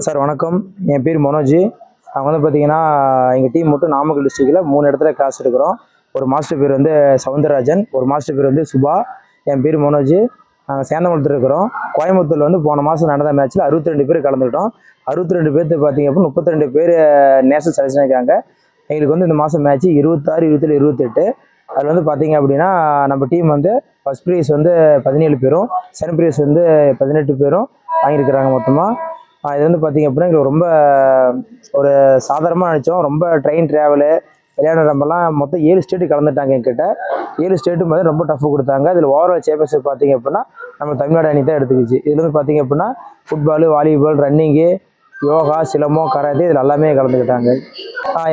Sir வணக்கம். என் பேர் மனோஜ். நாங்கள் வந்து பார்த்தீங்கன்னா எங்கள் டீம் மட்டும் நாமக்கல் டிஸ்ட்ரிக்டில் 3 இடத்துல கிளாஸ் எடுக்கிறோம். ஒரு மாஸ்டர் பேர் வந்து சவுந்தரராஜன், ஒரு மாஸ்டர் பேர் வந்து சுபா, என் பேர் மனோஜ். நாங்கள் சேந்தமங்கலத்தில் இருக்கிறோம். கோயம்புத்தூரில் வந்து போன மாதம் நடந்த மேட்ச்சில் 62 பேர் கலந்துக்கிட்டோம். 62 பேர்த்து பார்த்தீங்க அப்படின்னா 32 பேர் நேஷனல் செலெக்ஷன் ஆகிருக்காங்க. எங்களுக்கு வந்து இந்த மாதம் மேட்ச் 26, 27, 28. அதில் வந்து பார்த்தீங்க அப்படின்னா நம்ம டீம் வந்து ஃபஸ்ட் ப்ரைஸ் வந்து 17 பேரும், செகண்ட் ப்ரைஸ் வந்து 18 பேரும் வாங்கியிருக்கிறாங்க மொத்தமாக. இது வந்து பார்த்தீங்க அப்படின்னா எங்களுக்கு ரொம்ப ஒரு சாதாரணமாக நினச்சோம். ரொம்ப ட்ரெயின் ட்ராவலு விளையாடுறப்பெல்லாம் மொத்தம் 7 ஸ்டேட்டு கலந்துட்டாங்க என்கிட்ட. 7 ஸ்டேட்டும் வந்து ரொம்ப டஃப் கொடுத்தாங்க. இதில் ஓவரால் சாம்பியன்ஷிப் பார்த்தீங்க அப்படின்னா நம்ம தமிழ்நாடு அணி தான் எடுத்துக்கிச்சு. இதில் வந்து பார்த்தீங்க அப்படின்னா football, volleyball, running, yoga, silambam, karate இதில் எல்லாமே கலந்துக்கிட்டாங்க.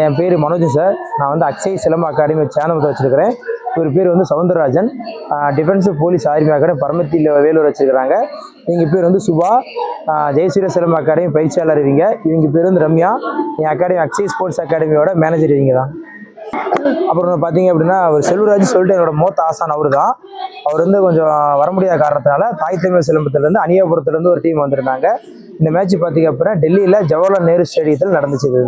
என் பேர் மனோஜ் சார். நான் வந்து அக்ஷய் சிலம்ப அகாடமி சேனல் வச்சுருக்கிறேன். இவர் பேர் வந்து Soundararajan. Defence police army academy பரமத்தியில் வேலூர் வச்சுருக்கிறாங்க. இவங்க பேர் வந்து சுபா. ஜெயசூரிய சிலம்ப அகாடமி பயிற்சியாளர் இவங்க பேர் வந்து ரம்யா. என் அகாடமி அக்ஷய் ஸ்போர்ட்ஸ் அகாடமியோட மேனேஜர் இவங்க தான். அப்புறம் பார்த்தீங்க அப்படின்னா அவர் செல்வராஜ் சொல்லிட்டு என்னோட மூத்த ஆசான் அவர் தான். அவர் வந்து கொஞ்சம் வர முடியாத காரணத்தினால தாய் தமிழ் சிலம்பத்திலேருந்து அணியாபுரத்துலேருந்து ஒரு டீம் வந்திருந்தாங்க. இந்த மேட்ச் பார்த்தீங்க அப்படின்னா டெல்லியில் ஜவஹர்லால் நேரு ஸ்டேடியத்தில் நடந்துச்சு. இது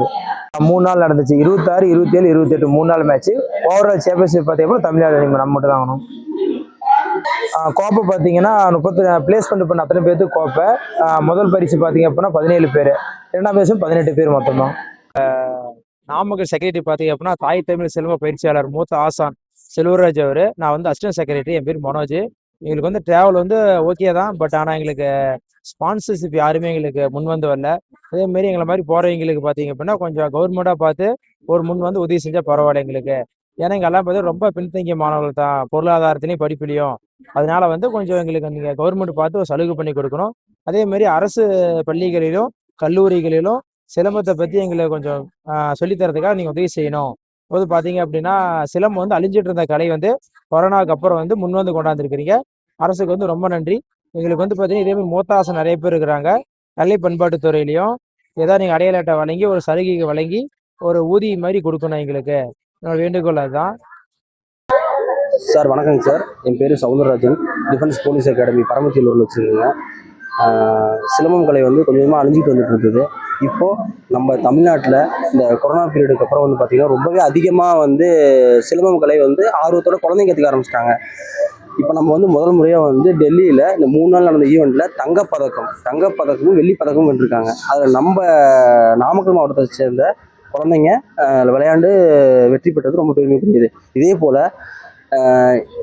3 நாள் நடந்துச்சு. 26, 27, 28 3 நாள் மேட்ச். ஓவரால் சாம்பியன்ஷிப் பார்த்தீங்கன்னா தமிழ்நாடு நம்ம மட்டும் தான் ஆகணும். கோப்பை பார்த்தீங்கன்னா 30 பிளேஸ்மெண்ட் பண்ண அத்தனை பேருக்கு கோப்பை. முதல் பரிசு பார்த்தீங்க அப்படின்னா 17 பேர், 2ஆம் பரிசு 18 பேர் மொத்தமாக. நாமக்கல் செக்ரட்டரி பார்த்தீங்க அப்படின்னா தாய் தமிழ் செல்வ பயிற்சியாளர் மூத்த ஆசான் செல்வராஜ் அவர். நான் வந்து அசிஸ்டன்ட் செக்ரட்டரி. என் பேர் மனோஜ். எங்களுக்கு வந்து டிராவல் வந்து ஓகே தான். பட் ஆனால் எங்களுக்கு ஸ்பான்சர்ஷிப் யாருமே எங்களுக்கு முன் வந்து வரல. அதேமாரி எங்களை மாதிரி போகிறவங்களுக்கு பார்த்தீங்க அப்படின்னா கொஞ்சம் கவர்மெண்ட்டாக பார்த்து ஒரு முன் வந்து உதவி செஞ்சால் பரவாயில்ல எங்களுக்கு. ஏன்னா இங்கே எல்லாம் பார்த்தா ரொம்ப பின்தங்கிய மாணவர்கள் தான், பொருளாதாரத்திலையும் படிப்புலையும். அதனால வந்து கொஞ்சம் எங்களுக்கு நீங்கள் கவர்மெண்ட் பார்த்து ஒரு சலுகை பண்ணி கொடுக்கணும். அதேமாரி அரசு பள்ளிகளிலும் கல்லூரிகளிலும் சிலம்பத்தை பற்றி எங்களுக்கு கொஞ்சம் சொல்லித்தரதுக்காக நீங்கள் உதவி செய்யணும். போது பார்த்தீங்க அப்படின்னா சிலம்பம் வந்து அழிஞ்சிட்டு இருந்த கலை வந்து கொரோனாவுக்கு அப்புறம் வந்து முன் வந்து கொண்டாந்துருக்கிறீங்க. அரசுக்கு வந்து ரொம்ப நன்றி. எங்களுக்கு வந்து பார்த்தீங்கன்னா இதேமாதிரி மூத்தாசம் நிறைய பேர் இருக்கிறாங்க. கலை பண்பாட்டுத்துறையிலையும் ஏதாவது நீங்கள் அடையாள அட்டை வழங்கி ஒரு சலுகை வழங்கி ஒரு ஊதியம் மாதிரி கொடுக்கணும் எங்களுக்கு. என்னோட வேண்டுகோள் அதுதான். சார் வணக்கங்க சார். என் பேர் சவுந்தரராஜன். டிஃபென்ஸ் போலீஸ் அகாடமி பரமத்தியில் வச்சுருக்கேங்க. சிலம்பம் கலை வந்து கொஞ்சமாக அழிஞ்சிட்டு வந்துட்டு இருக்குது. இப்போது நம்ம தமிழ்நாட்டில் இந்த கொரோனா பீரியடுக்கு அப்புறம் வந்து பார்த்திங்கன்னா ரொம்பவே அதிகமாக வந்து சிலம்பம் கலை வந்து ஆர்வத்தோட குழந்தைங்க கற்றுக்க ஆரம்பிச்சிட்டாங்க. இப்போ நம்ம வந்து முதல் முறையாக வந்து டெல்லியில் இந்த 3 நாள் நடந்த ஈவெண்ட்டில் தங்கப்பதக்கமும் வெள்ளிப்பதக்கமும் வென்றிருக்காங்க. அதில் நம்ம நாமக்கல் மாவட்டத்தை சேர்ந்த குழந்தைங்க விளையாண்டு வெற்றி பெற்றது ரொம்ப பெருமைக்குரியது. இதே போல்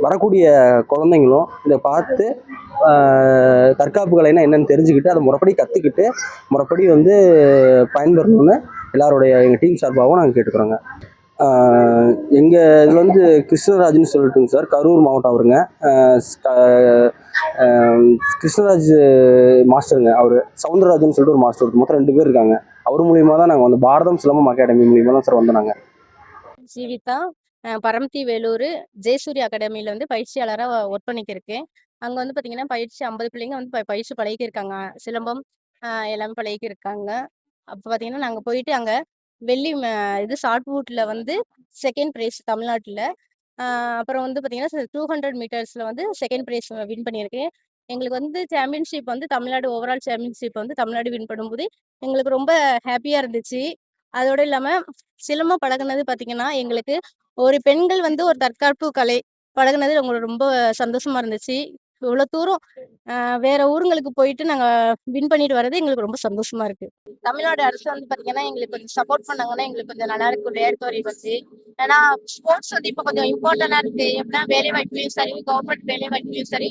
வரக்கூடிய குழந்தைங்களும் இதை பார்த்து தற்காப்பு கலைனா என்னென்னு தெரிஞ்சுக்கிட்டு அதை முறைப்படி கற்றுக்கிட்டு முறைப்படி வந்து பயன்பெறணும்னு எங்கள் டீம் சார்பாகவும் நாங்கள் கேட்டுக்கிறோங்க. எங்கள் இதில் வந்து கிருஷ்ணராஜ்னு சொல்லிட்டுங்க சார், கரூர் மாவட்டம் அவருங்க. கிருஷ்ணராஜ் மாஸ்டருங்க அவர். சவுந்தரராஜன் சொல்லிட்டு ஒரு மாஸ்டர், மொத்தம் 2 பேர் இருக்காங்க. அவர் மூலியமாக தான் நாங்கள் வந்து பாரதம் சிலம்பம் அகாடமி மூலியமாக தான் சார் வந்தோம். நாங்கள் ஜீவிதா, பரமத்தி வேலூர் ஜெயசூரிய அகாடமியில் வந்து பயிற்சியாளராக ஒர்க் பண்ணிக்கிருக்கேன். அங்கே வந்து பார்த்தீங்கன்னா பயிற்சி 50 பிள்ளைங்க வந்து பயிற்சி பழகியிருக்காங்க. சிலம்பம் எல்லாமே பழகியிருக்காங்க. அப்போ பார்த்தீங்கன்னா நாங்கள் போயிட்டு அங்கே வெள்ளி இது ஷார்ட்புட்டில் வந்து செகண்ட் ப்ரைஸ் தமிழ்நாட்டில். அப்புறம் வந்து பார்த்தீங்கன்னா 200 மீட்டர்ஸில் வந்து செகண்ட் ப்ரைஸ் வின் பண்ணியிருக்கேன். எங்களுக்கு வந்து சாம்பியன்ஷிப் வந்து தமிழ்நாடு ஓவரால் சாம்பியன்ஷிப் வந்து தமிழ்நாடு வின் பண்ணும்போது எங்களுக்கு ரொம்ப ஹாப்பியாக இருந்துச்சு. அதோடு இல்லாமல் சிலம்பம் பழகுனது பார்த்தீங்கன்னா எங்களுக்கு ஒரு பெண்கள் வந்து ஒரு தற்காப்பு கலை பழகுனது உங்களுக்கு ரொம்ப சந்தோஷமா இருந்துச்சு. இவ்வளோ தூரம் வேற ஊருங்களுக்கு போயிட்டு நாங்கள் வின் பண்ணிட்டு வர்றது எங்களுக்கு ரொம்ப சந்தோஷமா இருக்கு. தமிழ்நாடு அரசு வந்து பார்த்தீங்கன்னா எங்களுக்கு கொஞ்சம் சப்போர்ட் பண்ணாங்கன்னா எங்களுக்கு கொஞ்சம் நல்லா இருக்கும். ரேட் வச்சு ஏன்னா ஸ்போர்ட்ஸ் வந்து இப்போ கொஞ்சம் இம்பார்ட்டண்டா இருக்கு. எப்படின்னா வேலை வாய்ப்புலையும் சரி, கவர்மெண்ட் வேலை வாய்ப்புலையும் சரி,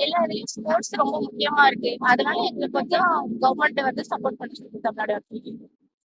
எல்லா இதுலையும் ஸ்போர்ட்ஸ் ரொம்ப முக்கியமா இருக்கு. அதனால எங்களுக்கு கொஞ்சம் கவர்மெண்ட் வந்து சப்போர்ட் பண்ணிட்டு இருக்கு தமிழ்நாடு அரசு.